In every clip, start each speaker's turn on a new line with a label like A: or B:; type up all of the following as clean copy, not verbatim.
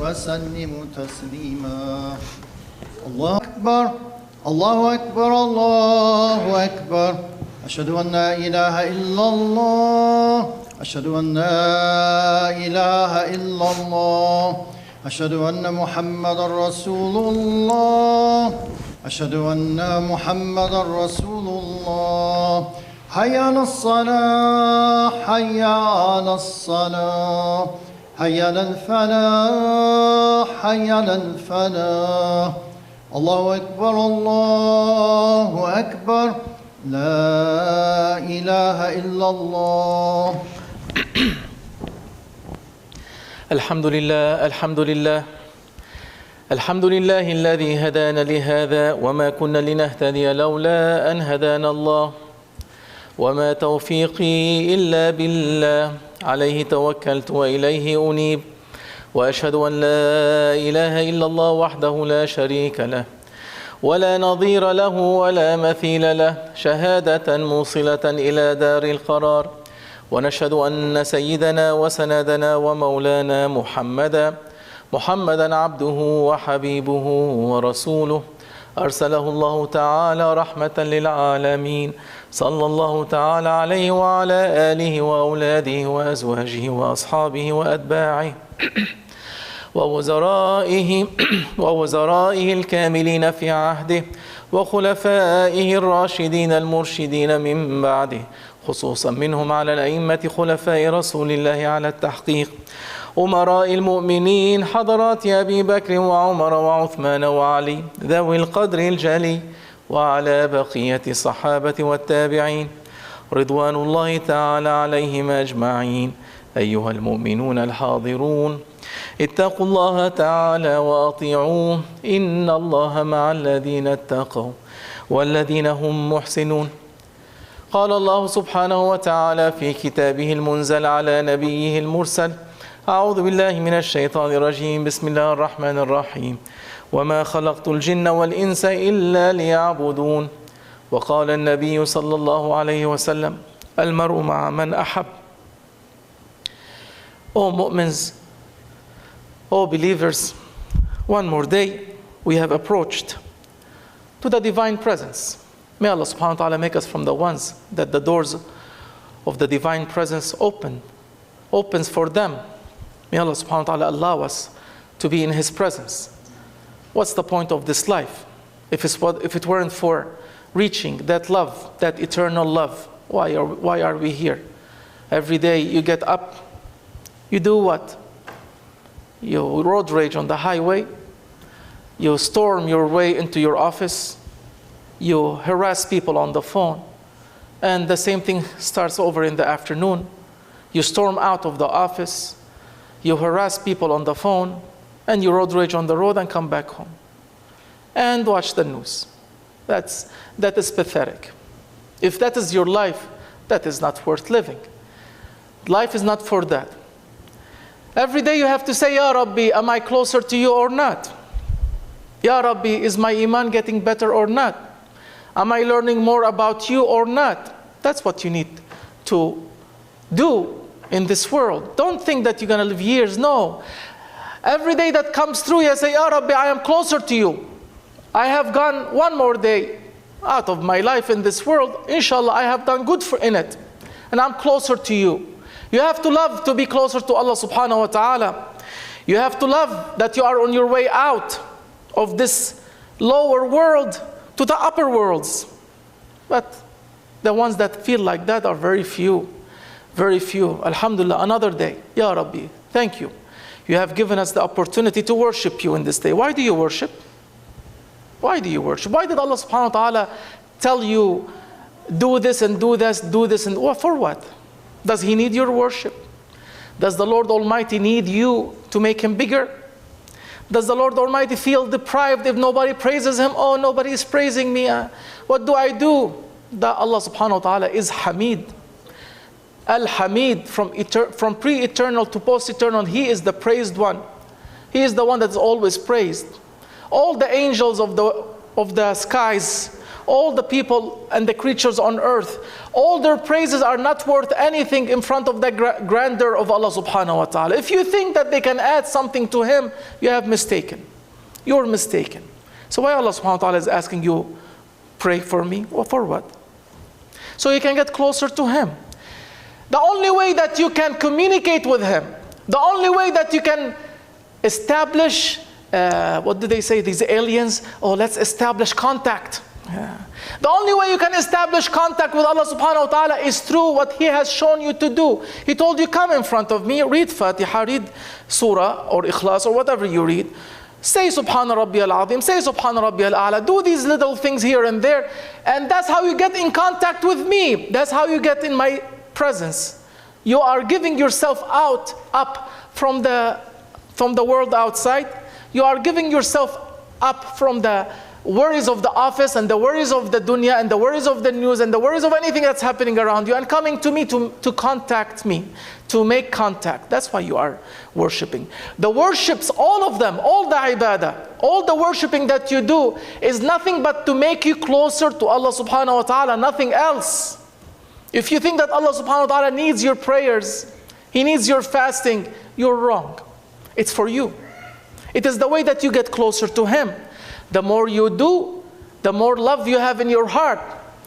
A: وسلموا تسليما. الله أكبر الله أكبر الله أكبر. أشهد أن لا إله إلا الله أشهد أن لا إله إلا الله أشهد أن محمدا رسول الله أشهد أن محمدا رسول الله. حي على الصلاة حي على الصلاة حي على الفلاح حي على الفلاح. الله أكبر الله أكبر لا إله إلا الله.
B: الحمد لله الحمد لله الحمد لله الذي هدانا لهذا وما كنا لنهتدي لولا أن هدانا الله وما توفيقي إلا بالله عليه توكلت وإليه أنيب وأشهد أن لا إله إلا الله وحده لا شريك له ولا نظير له ولا مثيل له شهادة موصلة إلى دار القرار. ونشهد أن سيدنا وسندنا ومولانا محمدا عبده وحبيبه ورسوله أرسله الله تعالى رحمة للعالمين صلى الله تعالى عليه وعلى آله وأولاده وأزواجه وأصحابه وأتباعه ووزرائه الكاملين في عهده وخلفائه الراشدين المرشدين من بعده، خصوصا منهم على الأئمة خلفاء رسول الله على التحقيق، أمراء المؤمنين حضرات أبي بكر وعمر وعثمان وعلي ذوي القدر الجلي، وعلى بقية الصحابة والتابعين رضوان الله تعالى عليهم أجمعين. أيها المؤمنون الحاضرون، اتقوا الله تعالى وأطيعوه، إن الله مع الذين اتقوا والذين هم محسنون. قال الله سبحانه وتعالى في كتابه المنزل على نبيه المرسل: أعوذ بالله من الشيطان الرجيم، بسم الله الرحمن الرحيم، وما خلقت الجن والإنس إلا ليعبدون. وقال النبي صلى الله عليه وسلم: المرء مع من أحب. Oh mu'mins, oh believers, one more day we have approached to the divine presence. May Allah subhanahu wa ta'ala make us from the ones that the doors of the divine presence opens for them. May Allah subhanahu wa ta'ala allow us to be in His presence. What's the point of this life? If it weren't for reaching that love, that eternal love, why are we here? Every day you get up, you do what? You road rage on the highway, you storm your way into your office, you harass people on the phone, and the same thing starts over in the afternoon. You storm out of the office, you harass people on the phone, and you road rage on the road and come back home. And watch the news. That is pathetic. If that is your life, that is not worth living. Life is not for that. Every day you have to say, Ya Rabbi, am I closer to you or not? Ya Rabbi, is my iman getting better or not? Am I learning more about you or not? That's what you need to do in this world. Don't think that you're going to live years. No. Every day that comes through, you say, Ya Rabbi, I am closer to you. I have gone one more day out of my life in this world. Inshallah, I have done good in it. And I'm closer to you. You have to love to be closer to Allah subhanahu wa ta'ala. You have to love that you are on your way out of this lower world to the upper worlds. But the ones that feel like that are very few. Very few. Alhamdulillah, another day. Ya Rabbi, thank you. You have given us the opportunity to worship you in this day. Why do you worship? Why do you worship? Why did Allah subhanahu wa ta'ala tell you, do this and do this, do this and for what? Does He need your worship? Does the Lord Almighty need you to make Him bigger? Does the Lord Almighty feel deprived if nobody praises Him? Oh, nobody is praising me. What do I do? That Allah subhanahu wa ta'ala is Hamid. Al-Hamid, from pre-eternal to post-eternal, He is the praised one. He is the one that is always praised. All the angels of the skies, all the people and the creatures on earth, all their praises are not worth anything in front of the grandeur of Allah subhanahu wa ta'ala. If you think that they can add something to Him, you have mistaken. You're mistaken. So why Allah subhanahu wa ta'ala is asking you, pray for me? Or for what? So you can get closer to Him. The only way that you can communicate with Him, the only way that you can establish, what do they say, these aliens? Oh, let's establish contact. Yeah. The only way you can establish contact with Allah subhanahu wa ta'ala is through what He has shown you to do. He told you, come in front of me, read Fatiha, read Surah or Ikhlas or whatever you read. Say Subhana Rabbiyal Azim, say Subhana Rabbiyal A'la. Do these little things here and there. And that's how you get in contact with me. That's how you get in my presence. You are giving yourself up from the world outside. You are giving yourself up from the worries of the office and the worries of the dunya and the worries of the news and the worries of anything that's happening around you, and coming to me to contact me, to make contact. That's why you are worshiping. The worships, all of them, all the ibadah, all the worshiping that you do is nothing but to make you closer to Allah subhanahu wa ta'ala, nothing else. If you think that Allah subhanahu wa ta'ala needs your prayers, He needs your fasting, you're wrong. It's for you. It is the way that you get closer to Him. The more you do, the more love you have in your heart.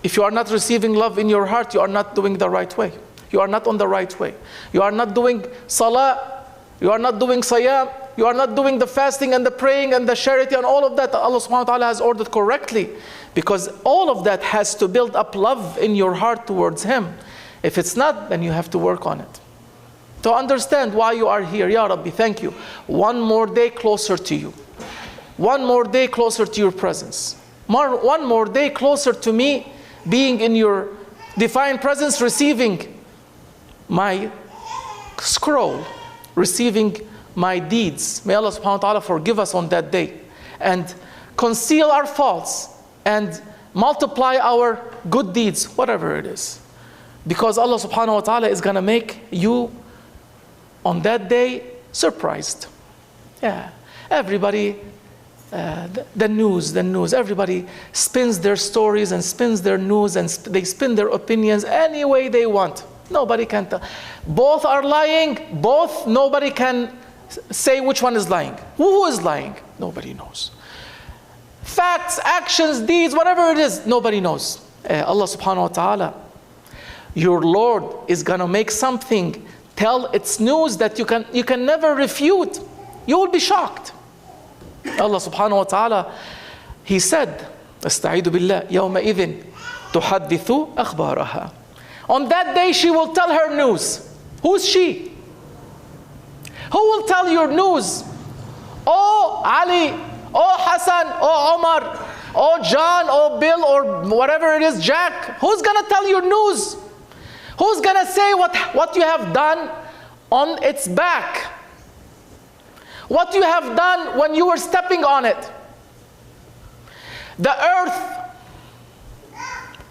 B: If you are not receiving love in your heart, you are not doing the right way. You are not on the right way. You are not doing salah. You are not doing siyam. You are not doing the fasting and the praying and the charity and all of that Allah subhanahu wa ta'ala has ordered correctly. Because all of that has to build up love in your heart towards Him. If it's not, then you have to work on it. To understand why you are here. Ya Rabbi, thank you. One more day closer to you. One more day closer to your presence. One more day closer to me being in your divine presence, receiving my scroll, receiving my deeds. May Allah subhanahu wa ta'ala forgive us on that day and conceal our faults and multiply our good deeds, whatever it is. Because Allah subhanahu wa ta'ala is going to make you on that day surprised. Yeah, everybody, the news, everybody spins their stories and spins their news and they spin their opinions any way they want. Nobody can tell. Both are lying, nobody can say which one is lying. Who is lying? Nobody knows. Facts, actions, deeds, whatever it is, nobody knows. Allah subhanahu wa ta'ala, your Lord is going to make something tell its news that you can never refute. You will be shocked. Allah subhanahu wa ta'ala, He said, Asta'idhu billah, yawma idhin tuhaddithu akhbaraha. On that day she will tell her news. Who's she? Who will tell your news? Oh Ali, oh Hassan, oh Omar, oh John, oh Bill, or whatever it is, Jack. Who's gonna tell your news? Who's gonna say what you have done on its back? What you have done when you were stepping on it? The earth,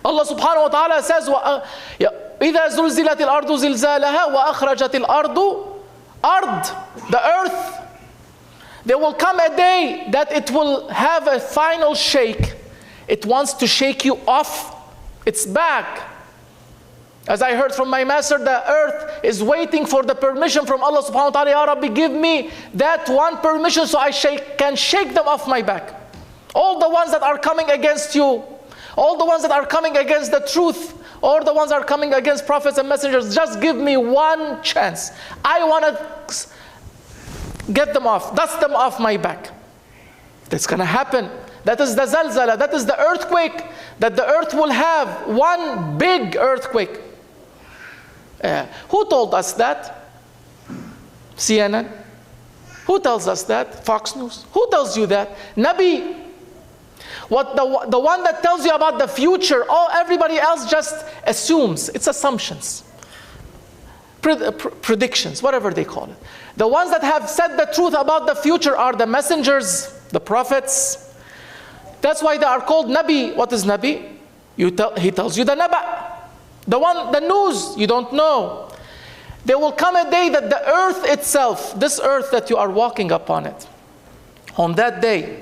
B: Allah subhanahu wa ta'ala says, إِذَا زُلْزِلَتِ الْأَرْضُ زِلْزَالَهَا وَأَخْرَجَتِ الْأَرْضُ أَرْض. The earth, there will come a day that it will have a final shake. It wants to shake you off its back. As I heard from my master, the earth is waiting for the permission from Allah subhanahu wa ta'ala. Ya Rabbi, give me that one permission so I can shake them off my back. All the ones that are coming against you, all the ones that are coming against the truth, all the ones that are coming against prophets and messengers, just give me one chance. I want to get them off, dust them off my back. That's going to happen. That is the zalzala, that is the earthquake, that the earth will have one big earthquake. Who told us that? CNN? Who tells us that? Fox News? Who tells you that? Nabi. What the one that tells you about the future, everybody else just assumes. It's assumptions. Predictions, whatever they call it. The ones that have said the truth about the future are the messengers, the prophets. That's why they are called Nabi. What is Nabi? He tells you the Naba. The news, you don't know. There will come a day that the earth itself, this earth that you are walking upon it, on that day,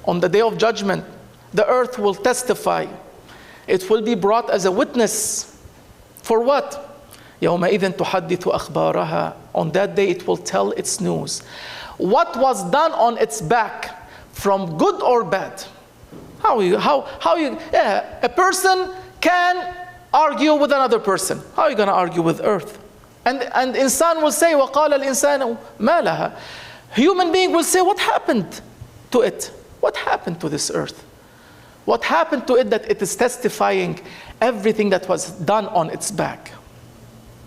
B: on the day of judgment, The earth will testify. It will be brought as a witness. For what? يَوْمَئِذٍ تُحَدِّثُ أَخْبَارَهَا. On that day it will tell its news. What was done on its back, from good or bad. A person can argue with another person. How are you going to argue with earth? And insan will say, وَقَالَ الْإِنسَانُ مَا لَهَا. Human being will say, what happened to it? What happened to this earth? What happened to it that it is testifying everything that was done on its back?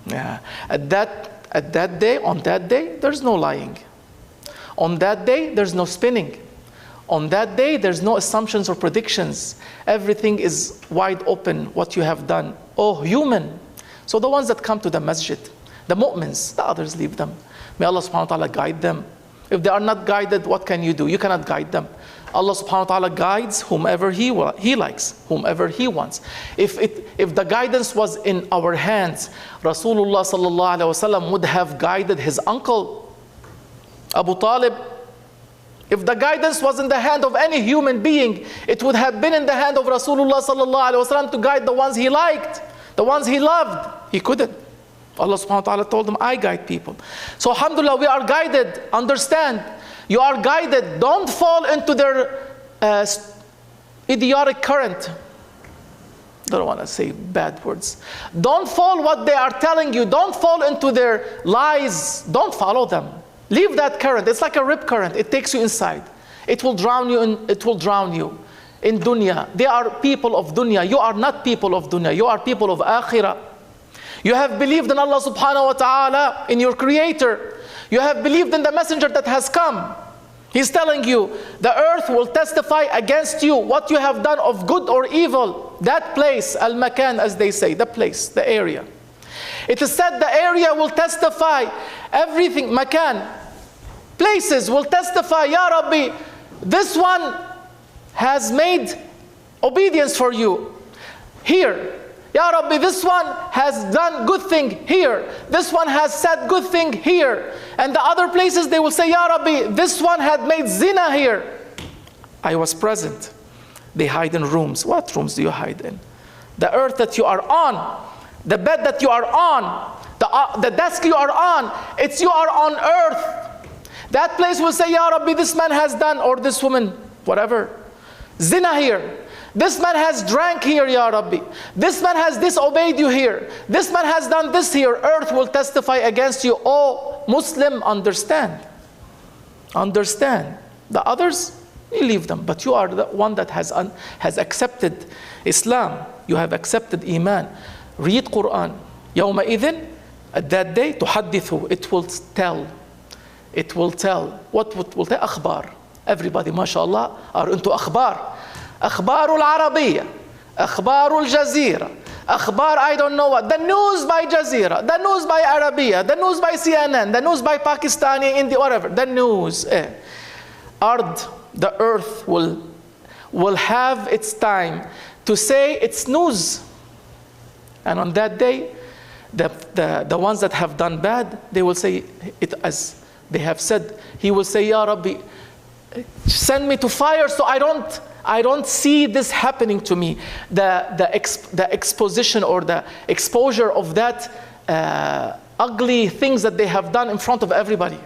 B: Yeah. At that day, on that day, there's no lying. On that day, there's no spinning. On that day, there's no assumptions or predictions. Everything is wide open, what you have done. Oh, human. So the ones that come to the masjid, the mu'mins, the others leave them. May Allah subhanahu wa ta'ala guide them. If they are not guided, what can you do? You cannot guide them. Allah subhanahu wa ta'ala guides whomever He likes, whomever He wants. If the guidance was in our hands, Rasulullah sallallahu alaihi wasallam would have guided his uncle, Abu Talib. If the guidance was in the hand of any human being, it would have been in the hand of Rasulullah sallallahu alaihi wasallam to guide the ones he liked, the ones he loved. He couldn't. Allah subhanahu wa ta'ala told him, I guide people. So alhamdulillah, we are guided. Understand, you are guided. Don't fall into their idiotic current. Don't want to say bad words. Don't fall what they are telling you. Don't fall into their lies. Don't follow them. Leave that current. It's like a rip current. It takes you inside. It will drown you in dunya. They are people of dunya. You are not people of dunya. You are people of akhirah. You have believed in Allah subhanahu wa ta'ala, in your creator. You have believed in the messenger that has come. He's telling you, the earth will testify against you what you have done of good or evil. That place, al-makan as they say, the place, the area. It is said the area will testify. Everything, makan, places will testify, Ya Rabbi, this one has made obedience for you. Here, Ya Rabbi, this one has done good thing here. This one has said good thing here. And the other places they will say, Ya Rabbi, this one had made zina here. I was present. They hide in rooms. What rooms do you hide in? The earth that you are on, the bed that you are on, the desk you are on, it's you are on earth. That place will say, Ya Rabbi, this man has done, or this woman, whatever, zina here. This man has drank here, Ya Rabbi. This man has disobeyed you here. This man has done this here. Earth will testify against you. Oh, Muslim, understand. Understand. The others, you leave them. But you are the one that has accepted Islam. You have accepted Iman. Read Quran. يومئذ, at that day, تحدث. It will tell. It will tell. What will tell? Akhbar. Everybody, mashallah, are into akhbar. أخبار العربية, أخبار الجزيرة, أخبار I don't know what, the news by Jazeera, the news by Arabia, the news by CNN, the news by Pakistani, India, whatever, the news. Ard, the earth will have its time to say its news. And on that day, the ones that have done bad, they will say it as they have said. He will say, Ya Rabbi, send me to fire so I don't see this happening to me. The exposition or the exposure of that ugly things that they have done in front of everybody.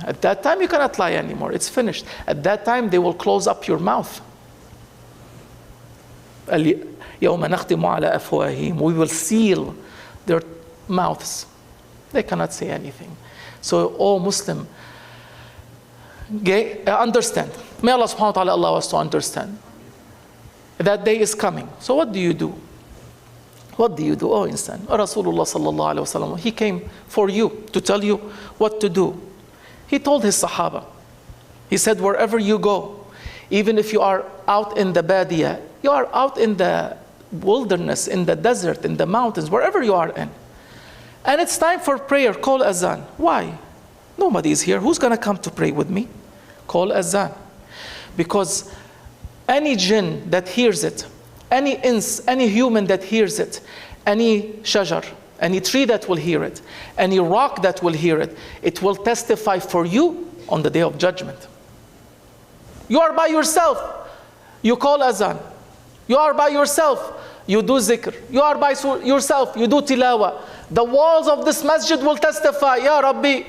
B: At that time, you cannot lie anymore. It's finished. At that time, they will close up your mouth. يَوْمَ نَخْتِمُ عَلَى أَفْوَاهِهِمْ. We will seal their mouths. They cannot say anything. So, oh Muslim, understand. May Allah subhanahu wa ta'ala allow us to understand. That day is coming. So what do you do? What do you do? Oh insan. Rasulullah sallallahu alayhi wa sallam, he came for you, to tell you what to do. He told his Sahaba, he said, wherever you go, even if you are out in the badiyah, you are out in the wilderness, in the desert, in the mountains, wherever you are in. And it's time for prayer, call azan. Why? Nobody is here. Who's going to come to pray with me? Call azan. Because any jinn that hears it, any ins, any human that hears it, any shajar, any tree that will hear it, any rock that will hear it, it will testify for you on the day of judgment. You are by yourself. you call azan. You are by yourself, you do zikr. You are by yourself, you do tilawa. The walls of this masjid will testify, Ya Rabbi,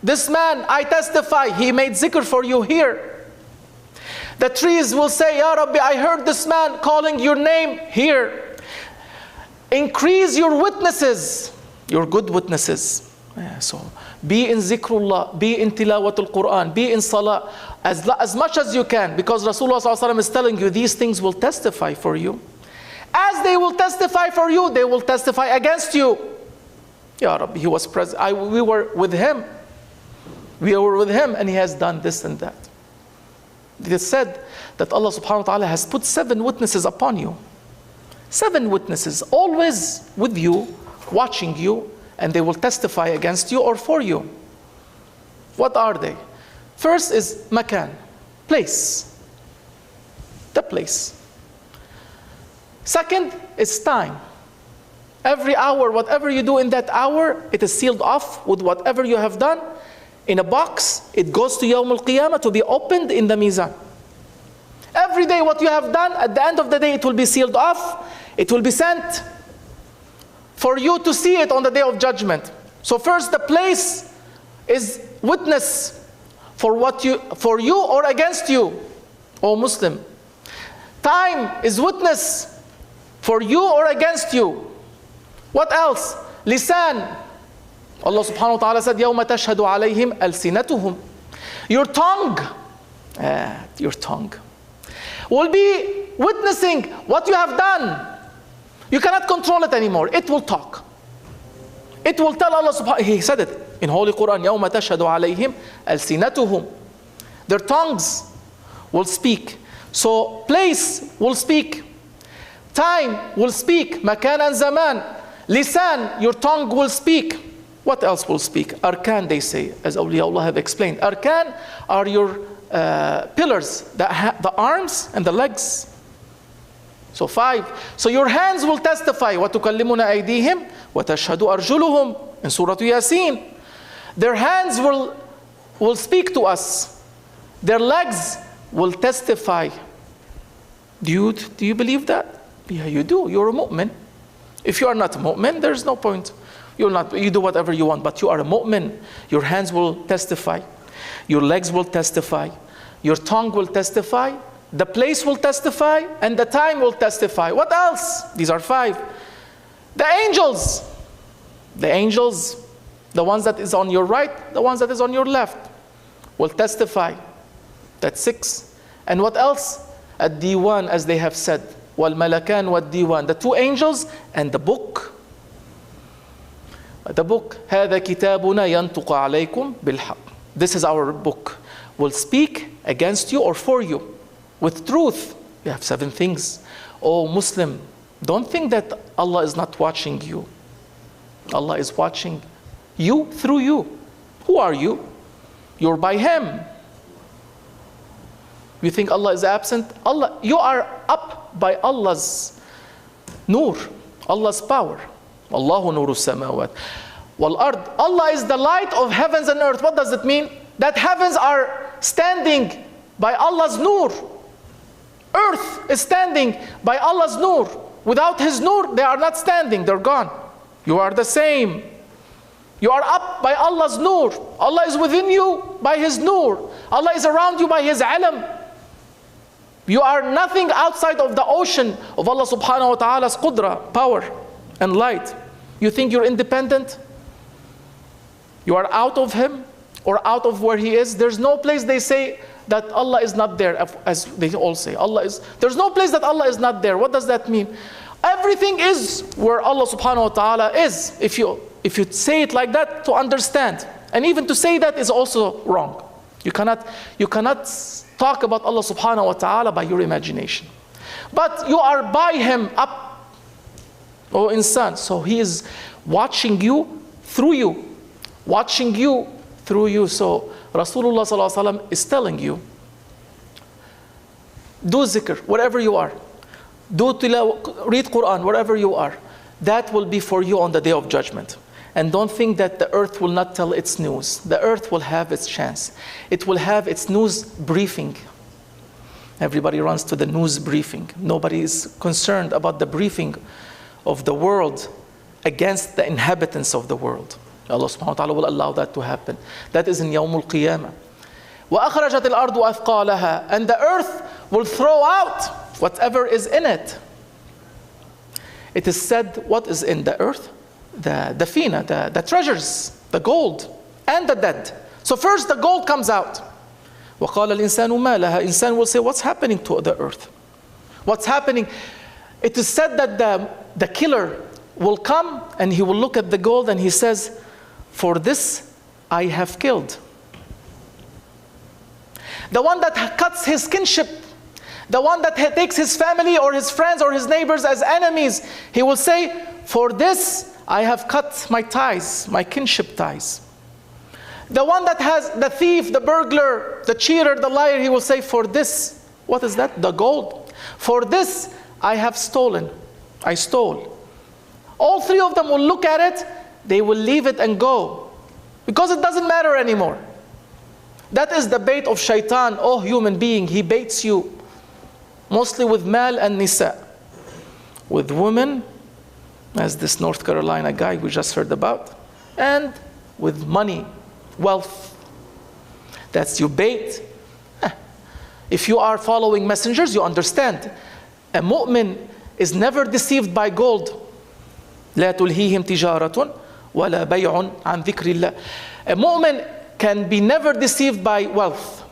B: this man, I testify, he made zikr for you here. The trees will say, Ya Rabbi, I heard this man calling your name here. Increase your witnesses, your good witnesses. So be in zikrullah, be in tilawatul Quran, be in salah as much as you can, because Rasulullah ﷺ is telling you these things will testify for you. As they will testify for you, they will testify against you. Ya Rabbi, he was present. We were with him. We were with him and he has done this and that. It is said that Allah subhanahu wa ta'ala has put 7 witnesses upon you. 7 witnesses, always with you, watching you, and they will testify against you or for you. What are they? First is makan, place. The place. Second is time. Every hour, whatever you do in that hour, it is sealed off with whatever you have done. In a box, it goes to Yawm al-Qiyamah to be opened in the Mizan. Every day what you have done, at the end of the day, it will be sealed off. It will be sent for you to see it on the day of judgment. So first, the place is witness for you or against you, O Muslim. Time is witness for you or against you. What else? Lisan. Allah subhanahu wa ta'ala said, يَوْمَ تَشْهَدُ عَلَيْهِمْ أَلْسِنَتُهُم. Your tongue will be witnessing what you have done. You cannot control it anymore. It will talk. It will tell Allah subhanahu wa ta'ala. He said it in Holy Quran, يَوْمَ تَشْهَدُ عَلَيْهِمْ أَلْسِنَتُهُم. Their tongues will speak. So place will speak. Time will speak. Makan and zaman. Lisan, your tongue will speak. What else will speak? Arkan, they say, as awliyaullah have explained. Arkan are your pillars, the arms and the legs. So 5. So your hands will testify. وَتُكَلِّمُنَا أَيْدِيهِمْ وَتَشْهَدُ أَرْجُلُهُمْ in Surah Yasin. Their hands will speak to us. Their legs will testify. Do you believe that? Yeah, you do. You're a mu'min. If you are not a mu'min, there's no point. You do whatever you want, but you are a mu'min. Your hands will testify. Your legs will testify. Your tongue will testify. The place will testify. And the time will testify. What else? These are 5. The angels. The angels, the ones that is on your right, the ones that is on your left, will testify. That's 6. And what else? Ad-Diwan, as they have said. Wal-Malakan wad-Diwan. The 2 angels and the book. The book, هذا كتابنا ينطق عليكم بالحق. This is our book. Will speak against you or for you with truth. You have 7 things. Oh Muslim, don't think that Allah is not watching you. Allah is watching you through you. Who are you? You're by Him. You think Allah is absent? You are up by Allah's Nour, Allah's power. Allahu nuru samawat wal ard. Allah is the light of heavens and earth. What does it mean? That heavens are standing by Allah's Nour. Earth is standing by Allah's Nour. Without His Nour, they are not standing, they're gone. You are the same. You are up by Allah's Nour. Allah is within you by His Nour. Allah is around you by His ilm. You are nothing outside of the ocean of Allah subhanahu wa ta'ala's qudra, power and light. You think you're independent? You are out of Him or out of where He is? There's no place they say that Allah is not there, as they all say. There's no place that Allah is not there. What does that mean? Everything is where Allah subhanahu wa ta'ala is. If you say it like that, to understand. And even to say that is also wrong. You cannot talk about Allah subhanahu wa ta'ala by your imagination. But you are by Him up. Oh insan, so He is watching you through you. Watching you through you. So Rasulullah sallallahu alaihi wasallam is telling you, do zikr wherever you are. Do tilawa, read Quran wherever you are. That will be for you on the day of judgment. And don't think that the earth will not tell its news. The earth will have its chance. It will have its news briefing. Everybody runs to the news briefing. Nobody is concerned about the briefing of the world against the inhabitants of the world. Allah subhanahu wa ta'ala will allow that to happen. That is in Yawmul Qiyamah. وَأَخْرَجَتِ الْأَرْضُ أَثْقَالَهَا. And the earth will throw out whatever is in it. It is said, what is in the earth? The fina, the treasures, the gold, and the dead. So first the gold comes out. وَقَالَ الْإِنسَانُ مَا لَهَا. Insan will say, what's happening to the earth? What's happening? It is said that the killer will come and he will look at the gold and he says, for this I have killed. The one that cuts his kinship, the one that takes his family or his friends or his neighbors as enemies, he will say, for this I have cut my ties, my kinship ties. The one that has the thief, the burglar, the cheater, the liar, he will say, for this, what is that? The gold. For this I have stolen. I stole. All three of them will look at it, they will leave it and go. Because it doesn't matter anymore. That is the bait of shaitan, oh human being. He baits you mostly with mal and nisa. With women, as this North Carolina guy we just heard about, and with money, wealth. That's your bait. If you are following messengers, you understand. A mu'min is never deceived by gold. لا تلهيهم تجارة ولا بيع عن ذكر الله. A mu'min can be never deceived by wealth.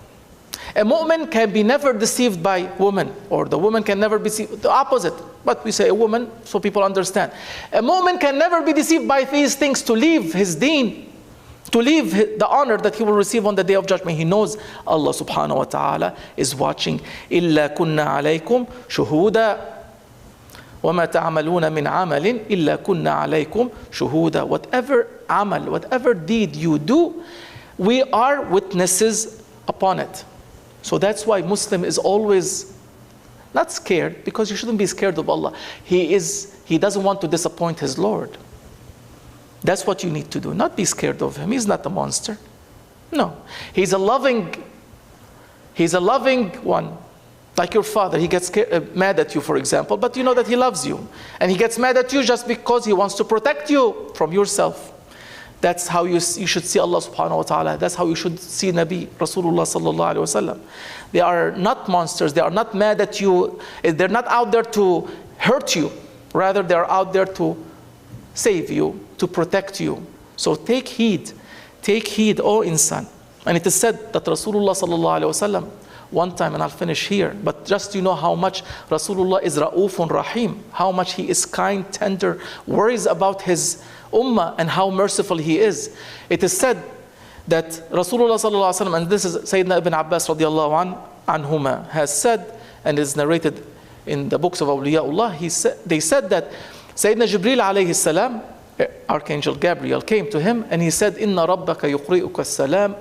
B: A mu'min can be never deceived by woman, or the woman can never be deceived, the opposite. But we say a woman so people understand. A mu'min can never be deceived by these things, to leave his deen, to leave the honor that he will receive on the day of judgment. He knows Allah subhanahu wa ta'ala is watching. إِلَّا كُنَّا عَلَيْكُمْ شُهُودًا وَمَا تَعْمَلُونَ مِنْ عَمَلٍ إِلَّا كُنَّا عَلَيْكُمْ شُهُودًا. Whatever amal, whatever deed you do, we are witnesses upon it. So that's why Muslim is always not scared, because you shouldn't be scared of Allah. He doesn't want to disappoint his Lord. That's what you need to do. Not be scared of him. He's not a monster. No. He's a loving one. Like your father. He gets mad at you, for example, but you know that he loves you. And he gets mad at you just because he wants to protect you from yourself. That's how you should see Allah subhanahu wa ta'ala. That's how you should see Nabi Rasulullah sallallahu alayhi wa sallam. They are not monsters. They are not mad at you. They're not out there to hurt you. Rather, they are out there to save you, to protect you. So take heed. Take heed, O insan. And it is said that Rasulullah sallallahu alayhi wa sallam, one time, and I'll finish here, but just you know how much Rasulullah is Ra'ufun Rahim, how much he is kind, tender, worries about his ummah and how merciful he is. It is said that Rasulullah sallallahu alaihi wasallam, and this is Sayyidina Ibn Abbas radiallahu anhuma, has said, and is narrated in the books of Awliyaullah, they said that Sayyidina Jibreel alayhi salam, Archangel Gabriel, came to him and he said, Inna rabbaka yuqri'uka salam.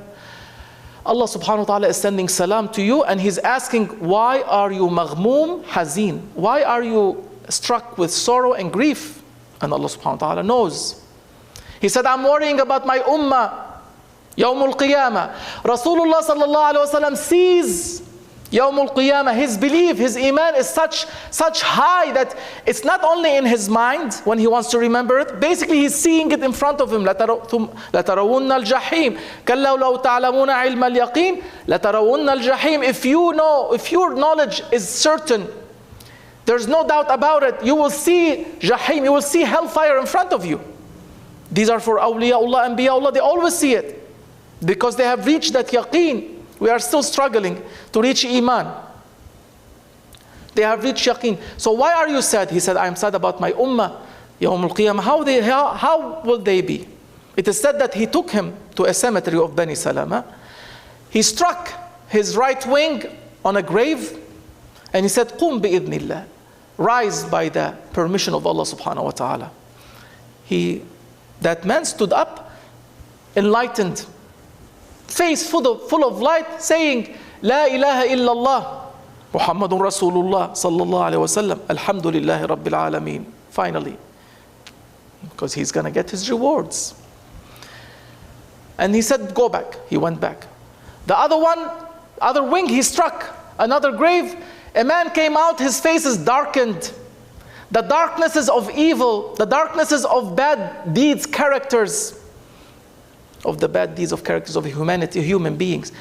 B: Allah subhanahu wa ta'ala is sending salam to you, and he's asking, why are you maghmoom hazeen? Why are you struck with sorrow and grief? And Allah subhanahu wa ta'ala knows. He said, I'm worrying about my ummah, Yawmul Qiyamah. Rasulullah sallallahu alayhi wa sallam sees Yawmul Qiyamah. His belief, his iman is such high that it's not only in his mind when he wants to remember it. Basically, he's seeing it in front of him. لَتَرَوُنَّ الْجَحِيمِ كَلَّا لَوْ تَعْلَمُونَ عِلْمَ الْيَقِينِ لَتَرَوُنَّ الْجَحِيمِ. If your knowledge is certain, there's no doubt about it, you will see Jahim, you will see hellfire in front of you. These are for Awliyaullah and Anbiyaullah. They always see it because they have reached that yaqeen. We are still struggling to reach iman. They have reached yaqeen. So why are you sad? He said, I am sad about my ummah. Yawm al-Qiyamah. How will they be? It is said that he took him to a cemetery of Bani Salama. He struck his right wing on a grave and he said, Qum bi-idhnillah. Rise by the permission of Allah subhanahu wa ta'ala. That man stood up, enlightened, face full of light, saying, La ilaha illallah, Muhammadun Rasulullah sallallahu alayhi wa sallam, alhamdulillahi rabbil alameen. Finally, because he's going to get his rewards. And he said, go back. He went back. The other wing he struck, Another grave, a man came out, his face is darkened. The darknesses of evil, the darknesses of bad deeds, characters, of the bad deeds of characters of humanity, human beings.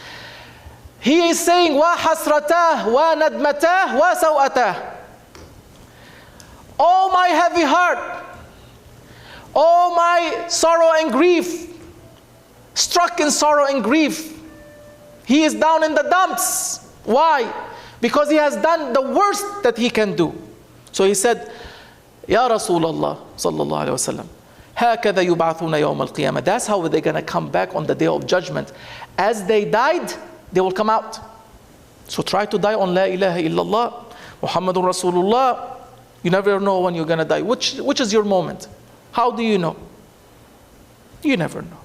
B: He is saying, wa hasratah, wa nadmatah, wa sawatah. Oh my heavy heart, oh my sorrow and grief, struck in sorrow and grief. He is down in the dumps. Why? Because he has done the worst that he can do. So he said, Ya Rasulullah sallallahu alayhi wa sallam, هَكَذَا يُبْعَثُونَ يَوْمَ الْقِيَامَةِ. That's how they're going to come back on the day of judgment. As they died, they will come out. So try to die on La ilaha illallah, Muhammadun Rasulullah. You never know when you're going to die. Which is your moment? How do you know? You never know.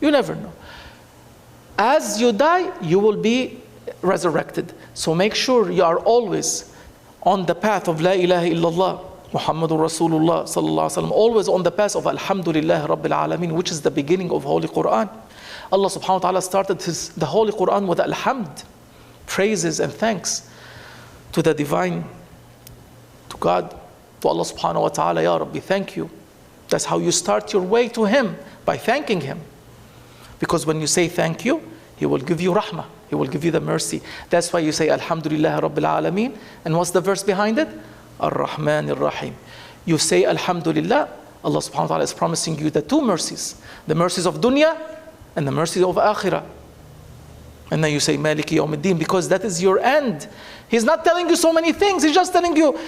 B: You never know. As you die, you will be resurrected. So make sure you are always on the path of La ilaha illallah, Muhammadur Rasulullah sallallahu alaihi wasallam, always on the path of Alhamdulillah Rabbil Alameen, which is the beginning of Holy Quran. Allah subhanahu wa ta'ala started the Holy Quran with Alhamd, praises and thanks to the divine, to God, to Allah subhanahu wa ta'ala. Ya Rabbi, thank you. That's how you start your way to Him, by thanking Him. Because when you say thank you, He will give you rahmah. He will give you the mercy. That's why you say Alhamdulillah Rabbil Alameen. And what's the verse behind it? Ar-Rahman Ar-Rahim. You say Alhamdulillah, Allah subhanahu wa ta'ala is promising you the two mercies. The mercies of dunya and the mercies of akhirah. And then you say Maliki Yawmiddin, because that is your end. He's not telling you so many things. He's just telling you,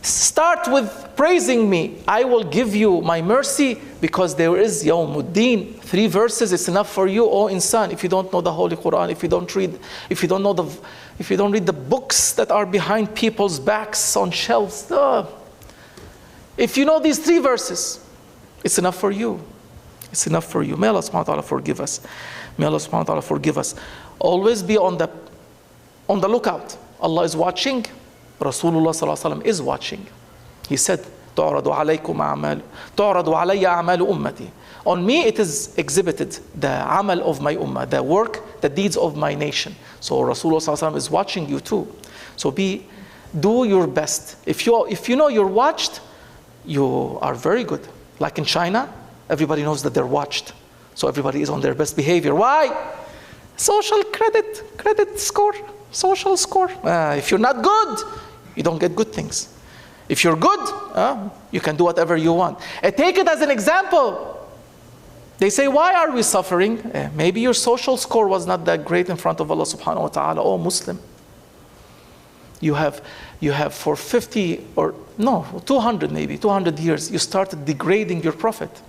B: start with praising me. I will give you my mercy, because there is Yawmuddin. 3 verses, it's enough for you, O insan. If you don't know the Holy Quran, if you don't read the books that are behind people's backs on shelves, if you know these 3 verses, it's enough for you. It's enough for you. May Allah subhanahu wa ta'ala forgive us. May Allah subhanahu wa ta'ala forgive us. Always be on the lookout. Allah is watching. Rasulullah sallallahu alaihi wasallam is watching. He said, تعرض عليكم أعمال تعرض علي أعمال أمتي. On me it is exhibited, the amal of my ummah, the work, the deeds of my nation. So Rasulullah sallallahu alaihi wasallam is watching you too. So do your best. If you know you're watched, you are very good. Like in China, everybody knows that they're watched. So everybody is on their best behavior. Why? Social credit score, social score. If you're not good, you don't get good things. If you're good, you can do whatever you want. Take it as an example. They say, why are we suffering? Maybe your social score was not that great in front of Allah subhanahu wa ta'ala. Oh, Muslim. You have for 50 or no, 200 maybe, 200 years, you started degrading your Prophet.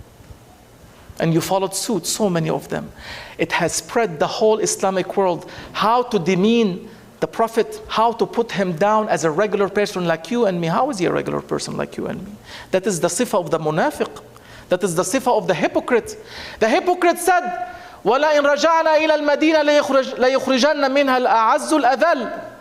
B: And you followed suit, so many of them. It has spread the whole Islamic world, how to demean the Prophet, how to put him down as a regular person like you and me. How is he a regular person like you and me? That is the sifa of the munafiq. That is the sifa of the hypocrite. The hypocrite said, وَلَئِنْ رَجَعْنَا إِلَى الْمَدِينَةِ لَيُخْرِجَنَّ مِنْهَا الْأَعَزُّ الْأَذَلُّ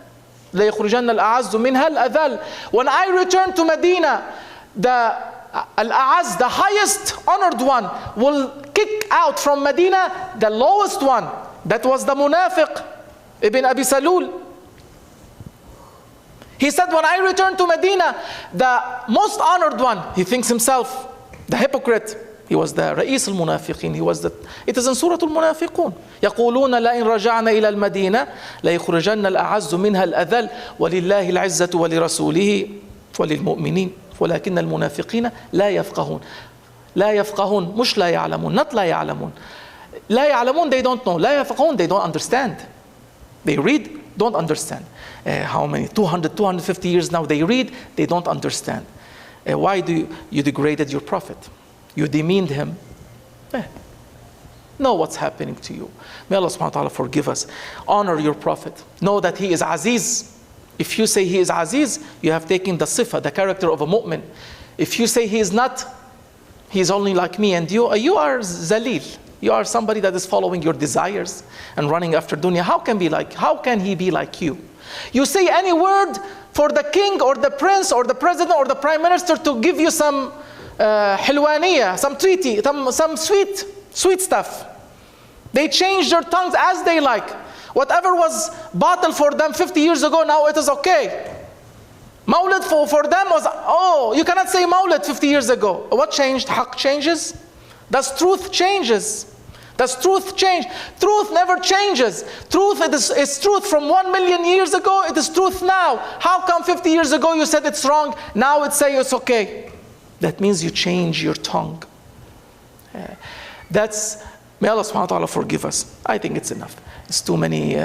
B: لَيُخْرِجَنَّ الْأَعَزُّ مِنْهَا الْأَذَلُّ. When I return to Medina, the Al-A'az, the highest honored one, will kick out from Medina the lowest one. That was the munafiq, Ibn Abi Salul. He said, when I return to Medina, the most honored one, he thinks himself, the hypocrite, he was the Ra'is al-Munafiqin, it is in Surah al-Munafiqun. يقولون لئن رجعنا إلى المدينة ليخرجن الأعز منها الأذل ولله العزة ولرسوله وللمؤمنين ولكن المنافقين لا يفقهون. لا يفقهون, مش لا يعلمون, not لا يعلمون. لا يعلمون, they don't know. لا يفقهون, they don't understand. They read, don't understand. How many? 200, 250 years now they read, they don't understand. Why do you degraded your Prophet? You demeaned him. Know what's happening to you. May Allah subhanahu wa ta'ala forgive us. Honor your Prophet. Know that he is Aziz. If you say he is Aziz, you have taken the sifa, the character of a mu'min. If you say he is not, he is only like me and you are Zalil. You are somebody that is following your desires and running after dunya. How can he be like you? You say any word for the king or the prince or the president or the prime minister to give you some hilwaniya, some treaty, some sweet stuff. They change their tongues as they like. Whatever was bottled for them 50 years ago, now it is okay. Mawlid for them was, oh, you cannot say Mawlid 50 years ago. What changed? Haqq changes? Does truth changes? Does truth change? Truth never changes. Truth is truth from 1 million years ago. It is truth now. How come 50 years ago you said it's wrong, now it say it's okay? That means you change your tongue. May Allah subhanahu wa ta'ala forgive us. I think it's enough. It's too many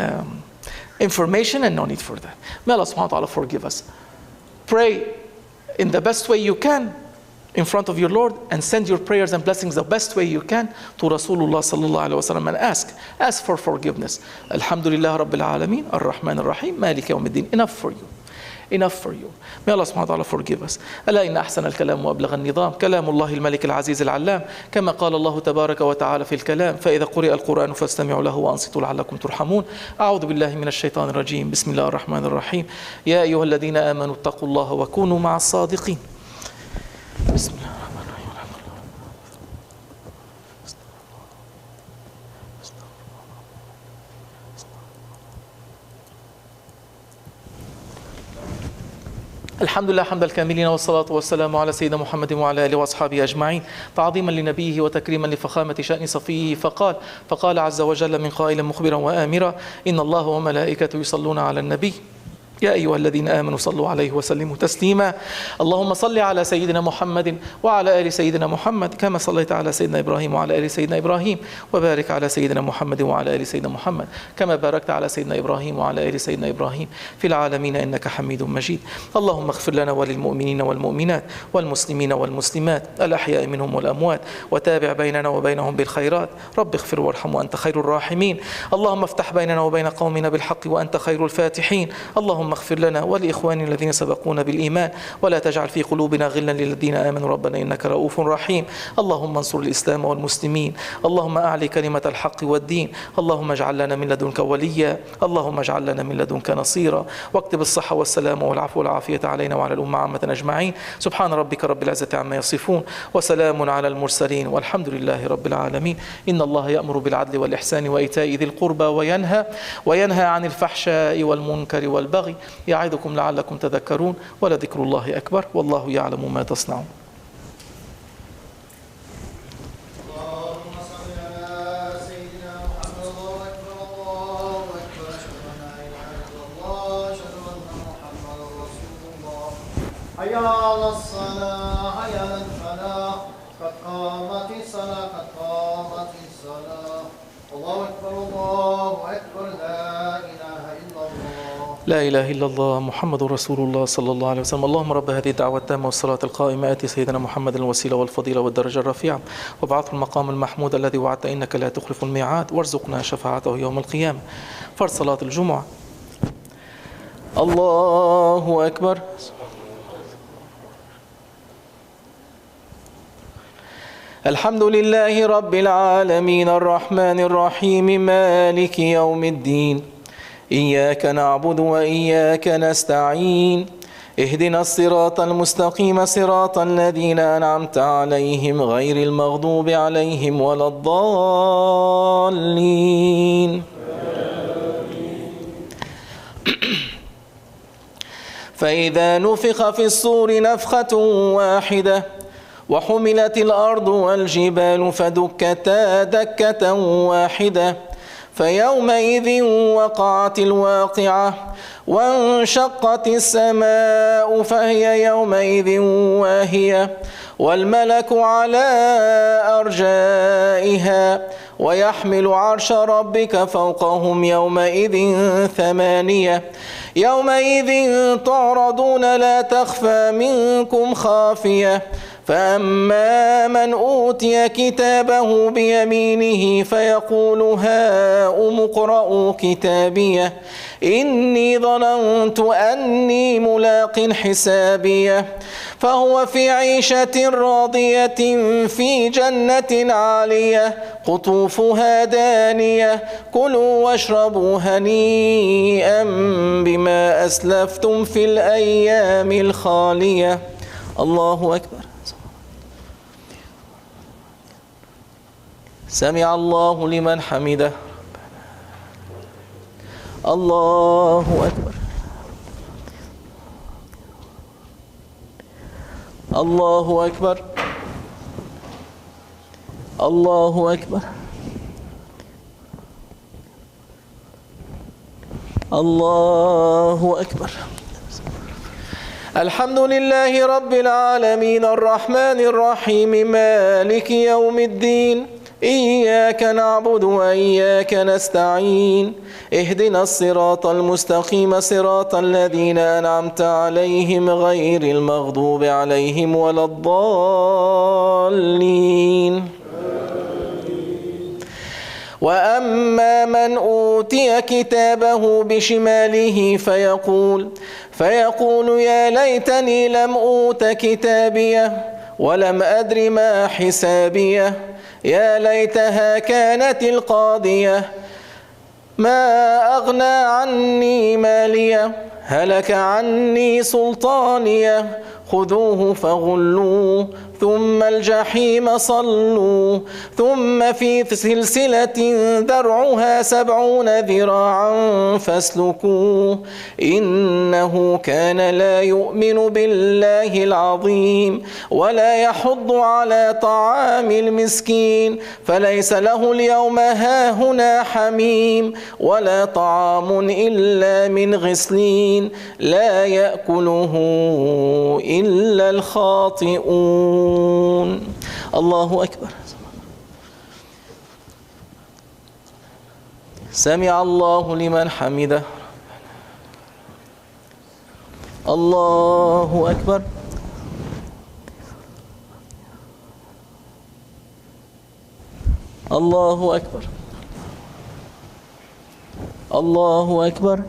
B: information and no need for that. May Allah subhanahu wa ta'ala forgive us. Pray in the best way you can in front of your Lord, and send your prayers and blessings the best way you can to Rasulullah sallallahu alaihi wasallam, and ask for forgiveness. Alhamdulillah Rabbil Alameen, Ar-Rahman Ar-Rahim, Malik Yawmiddin. Enough for you. Enough for you. May Allah subhanahu wa ta'ala forgive us. ألا إن أحسن الكلام وأبلغ النظام كلام الله الملك العزيز العلام كما قال الله تبارك وتعالى في الكلام فإذا قرئ القرآن فاستمعوا له وأنصتوا لعلكم ترحمون. أعوذ بالله من الشيطان الرجيم. بسم الله الرحمن الرحيم. يا أيها الذين آمنوا اتقوا الله وكونوا مع الصادقين. بسم الله الرحمن الرحيم. الحمد لله حمد الكاملين والصلاة والسلام على سيدنا محمد وعلى آله وأصحابه أجمعين تعظيما لنبيه وتكريما لفخامة شأن صفيه فقال عز وجل من قائلا مخبرا وآمرا إن الله وملائكته يصلون على النبي يا أيها الذين آمنوا صلوا عليه وسلموا تسليما. اللهم صل على سيدنا محمد وعلى آل سيدنا محمد كما صليت على سيدنا إبراهيم وعلى آل سيدنا إبراهيم وبارك على سيدنا محمد وعلى آل سيدنا محمد كما باركت على سيدنا إبراهيم وعلى آل سيدنا إبراهيم في العالمين إنك حميد مجيد. اللهم اغفر لنا وللمؤمنين والمؤمنات والمسلمين والمسلمات الأحياء منهم والأموات وتابع بيننا وبينهم بالخيرات. رب اغفر وارحم وأنت خير الراحمين. اللهم افتح بيننا وبين قومنا بالحق وأنت خير الفاتحين. اللهم اغفر لنا ولإخواننا الذين سبقونا بالإيمان ولا تجعل في قلوبنا غلا للذين آمنوا ربنا إنك رؤوف رحيم. اللهم انصر الإسلام والمسلمين. اللهم أعلي كلمة الحق والدين. اللهم اجعل لنا من لدنك وليا. اللهم اجعل لنا من لدنك نصيرا واكتب الصحة والسلام والعفو والعافية علينا وعلى الأمة عامة أجمعين. سبحان ربك رب العزة عما يصفون وسلام على المرسلين والحمد لله رب العالمين. إن الله يأمر بالعدل والإحسان وإيتاء ذي القربى وينهى عن الفحشاء والمنكر والبغي يعظكم لعلكم تذكرون ولذكر الله أكبر والله يعلم ما تصنعون.
A: اللهم صل على سيدنا محمد. الله أكبر الله أكبر. أشهد أن لا إله إلا الله. أشهد أن محمدا رسول الله. حي على الصلاة حي على الفلاح قد قامت الصلاة قد قامت الصلاة. الله أكبر الله أكبر. لا إله إلا الله.
B: لا إله إلا الله محمد رسول الله صلى الله عليه وسلم. اللهم رب هذه الدعوة التامة والصلاة القائمة آت سيدنا محمد الوسيلة والفضيلة والدرجة الرفيعة وابعثه المقام المحمود الذي وعدت إنك لا تخلف الميعاد وارزقنا شفاعته يوم القيامة. فرض صلاة الجمعة. الله أكبر. الحمد لله رب العالمين الرحمن الرحيم مالك يوم الدين إياك نعبد وإياك نستعين اهدنا الصراط المستقيم صراط الذين أنعمت عليهم غير المغضوب عليهم ولا الضالين. فإذا نفخ في الصور نفخة واحدة وحملت الأرض والجبال فدكتا دكة واحدة فيومئذ وقعت الواقعة وانشقت السماء فهي يومئذ واهية والملك على أرجائها ويحمل عرش ربك فوقهم يومئذ ثمانية يومئذ تعرضون لا تخفى منكم خافية فأما من أوتي كتابه بيمينه فيقول هاؤم اقرءوا كتابيه إني ظننت أني ملاق حسابيه فهو في عيشة راضية في جنة عالية قطوفها دانية كلوا واشربوا هنيئا بما أسلفتم في الأيام الخالية. الله أكبر. سمع الله لمن حمده. الله أكبر. الله أكبر. الله أكبر. الله أكبر. الحمد لله رب العالمين الرحمن الرحيم مالك يوم الدين إياك نعبد وإياك نستعين اهدنا الصراط المستقيم صراط الذين أنعمت عليهم غير المغضوب عليهم ولا الضالين. وأما من أوتي كتابه بشماله فيقول يا ليتني لم أوت كتابيه ولم أدر ما حسابيه يا ليتها كانت القاضية ما أغنى عني ماليه هلك عني سلطانيه خذوه فغلوه ثم الجحيم صلوا ثم في سلسلة ذرعها 70 ذراعا فاسلكوه إنه كان لا يؤمن بالله العظيم ولا يحض على طعام المسكين فليس له اليوم هاهنا حميم ولا طعام إلا من غسلين لا يأكله إلا الخاطئون. الله أكبر. سمع الله لمن حمده. الله أكبر. الله أكبر. الله أكبر.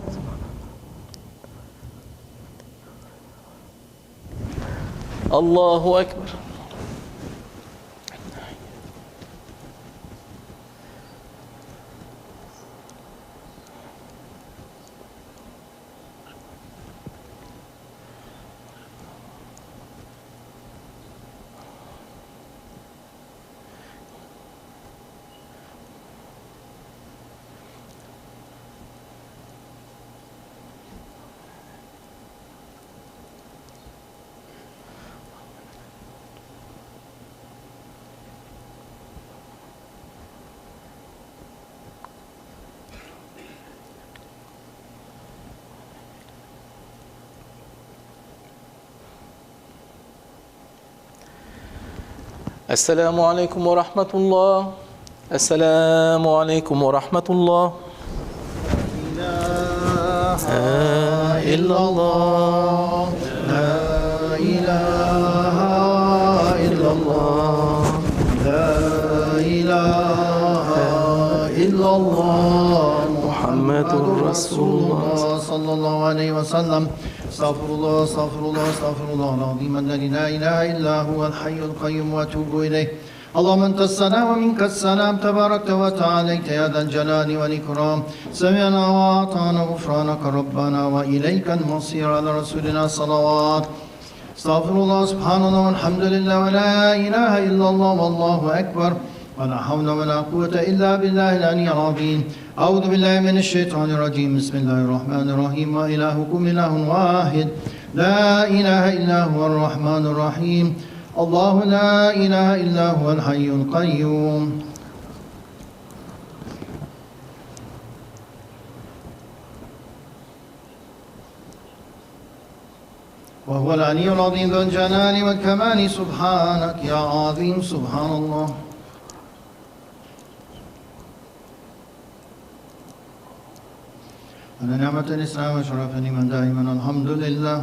B: الله أكبر. السلام عليكم ورحمة الله. السلام عليكم ورحمة الله.
A: لا إله إلا الله لا إله إلا الله لا إله إلا الله محمد رسول الله صلى الله عليه وسلم. استغفر الله استغفر الله استغفر الله العظيم الذي لا اله الا هو الحي القيوم واتوب اليه. اللهم انت السلام ومنك السلام تباركت وتعاليت يا ذا الجلال والاكرام. سمعنا واطعنا غفرانك ربنا واليك المصير. على رسولنا صلوات. استغفر الله سبحان الله والحمد لله ولا اله الا الله والله اكبر ولا حول ولا قوة إلا بالله العلي العظيم. أعوذ بالله من الشيطان الرجيم. بسم الله الرحمن الرحيم. وإلهكم إله واحد لا إله إلا هو الرحمن الرحيم. الله لا إله إلا هو الحي القيوم. وهو العلي العظيم ذو الجلال والكمال. سبحانك يا عظيم سبحان الله. على نعمة الإسلام وشرف لمن دائما الحمد لله.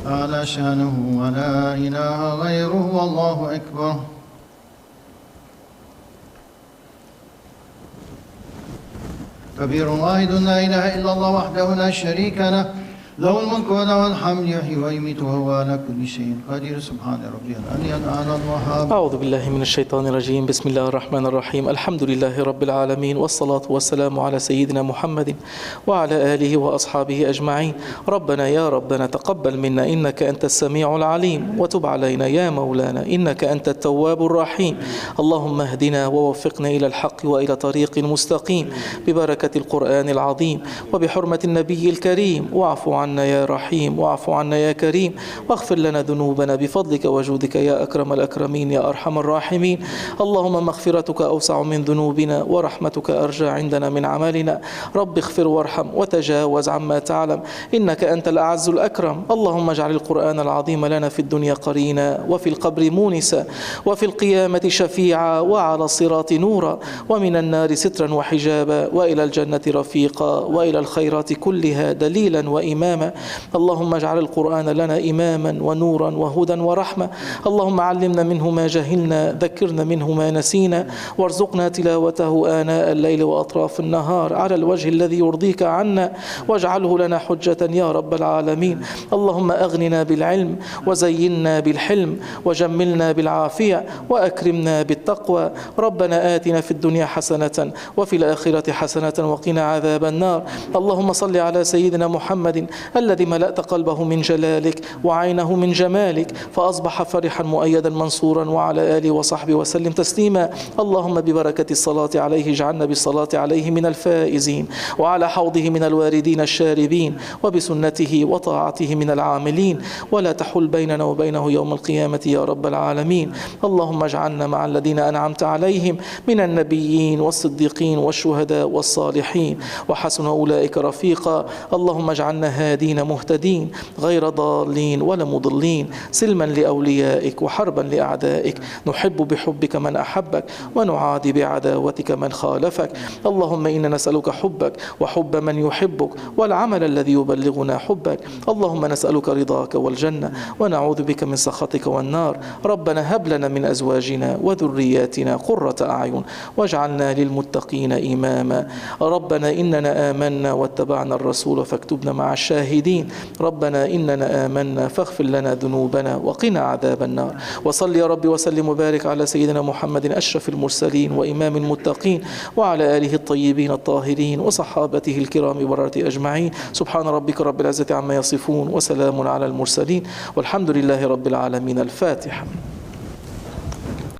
A: أعلى شأنه ولا إله غيره والله أكبر. كبير واحد لا إله إلا الله وحده لا شريك له له الملك وله الحمد يحيي ويميت وهو على كل شيء قدير سبحان ربي العلي الأعلى الوهاب.
B: أعوذ بالله من الشيطان الرجيم. بسم الله الرحمن الرحيم. الحمد لله رب العالمين، والصلاة والسلام على سيدنا محمد وعلى آله وأصحابه أجمعين. ربنا يا ربنا تقبل منا إنك أنت السميع العليم، وتب علينا يا مولانا إنك أنت التواب الرحيم. اللهم اهدنا ووفقنا إلى الحق وإلى طريق مستقيم ببركة القرآن العظيم وبحرمة النبي الكريم. واعف عنا يا رحيم، واعف عنا يا كريم، واغفر لنا ذنوبنا بفضلك وجودك يا أكرم الأكرمين يا أرحم الراحمين. اللهم مغفرتك أوسع من ذنوبنا، ورحمتك أرجى عندنا من عملنا. رب اغفر وارحم وتجاوز عما تعلم، إنك أنت الأعز الأكرم. اللهم اجعل القرآن العظيم لنا في الدنيا قرينا، وفي القبر مونسا، وفي القيامة شفيعا، وعلى الصراط نورا، ومن النار سترا وحجابا، وإلى الجنة رفيقا، وإلى الخيرات كلها دليلا وإماما. اللهم اجعل القرآن لنا إماما ونورا وهدى ورحمة. اللهم علمنا منه ما جهلنا، ذكرنا منه ما نسينا، وارزقنا تلاوته آناء الليل وأطراف النهار على الوجه الذي يرضيك عنا، واجعله لنا حجة يا رب العالمين. اللهم أغننا بالعلم، وزينا بالحلم، وجملنا بالعافية، وأكرمنا بالتقوى. ربنا آتنا في الدنيا حسنة وفي الآخرة حسنة وقنا عذاب النار. اللهم صل على سيدنا محمد الذي ملأت قلبه من جلالك وعينه من جمالك، فأصبح فرحا مؤيدا منصورا، وعلى آله وصحبه وسلم تسليما. اللهم ببركة الصلاة عليه اجعلنا بالصلاة عليه من الفائزين، وعلى حوضه من الواردين الشاربين، وبسنته وطاعته من العاملين، ولا تحل بيننا وبينه يوم القيامة يا رب العالمين. اللهم اجعلنا مع الذين أنعمت عليهم من النبيين والصديقين والشهداء والصالحين، وحسن أولئك رفيقا. اللهم اجعلنا هادين مهتدين غير ضالين ولا مضلين، سلما لأوليائك وحربا لأعدائك، نحب بحبك من أحبك، ونعادي بعداوتك من خالفك. اللهم إنا نسألك حبك وحب من يحبك، والعمل الذي يبلغنا حبك. اللهم نسألك رضاك والجنة، ونعوذ بك من سخطك والنار. ربنا هب لنا من أزواجنا وذرياتنا قرة أعين، واجعلنا للمتقين إماما. ربنا إننا آمنا واتبعنا الرسول فاكتبنا مع الشاهدين. ربنا إننا آمنا فاغفر لنا ذنوبنا وقنا عذاب النار. وصل يا رب وسلم وبارك على سيدنا محمد أشرف المرسلين وإمام المتقين، وعلى آله الطيبين الطاهرين وصحابته الكرام بررة أجمعين. سبحان ربك رب العزة عما يصفون، وسلام على المرسلين، والحمد لله رب العالمين. الفاتحة.